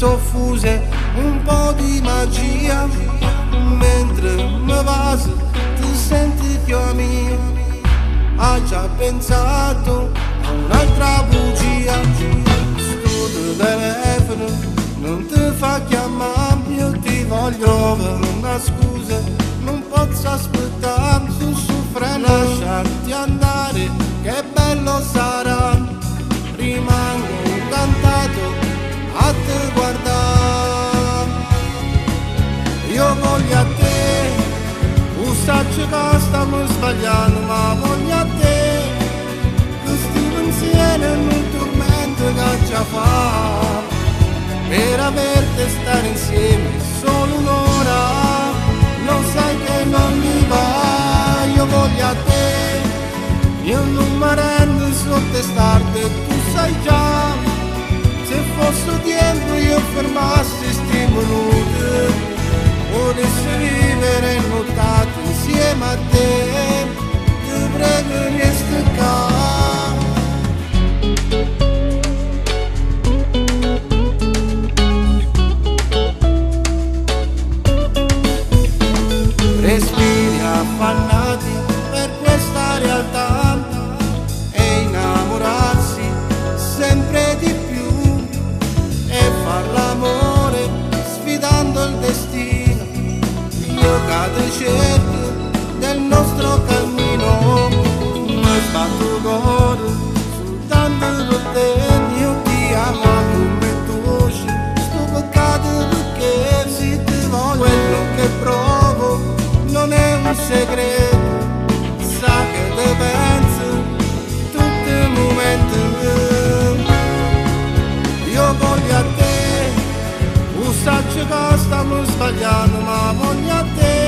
soffuse un po' di magia, mentre mi vas ti senti più mia. Hai già pensato a un'altra bugia? Sto telefono non ti fa chiamare, io ti voglio avere una scusa, non posso aspettare, tu soffre lasciarti andare, che bello sarà, rimango incantato a te guardare. Io voglio a te, usaccio che stiamo sbagliando, ma voglio a te, che stiamo insieme in un tormento che ci fa, per averti stare insieme solo un'ora, lo sai che non mi va. Io voglio a te, io non mi rendo sotto starte, tu sai già, se fosse tempo io fermassi sti minuti, potessi vivere nottato insieme a te, ti prego resta qua. Respiri affannati per questa realtà e innamorarsi sempre di più e far l'amore sfidando il destino. Io cado certo del nostro cammino, mi sbatto cuore soltanto per te. Io ti amo come tu, sto peccato perché se ti voglio, quello che provo non è un segreto, sa che te penso tutti i momenti. Io voglio a te, usaccio che stiamo sbagliando, ma voglio a te,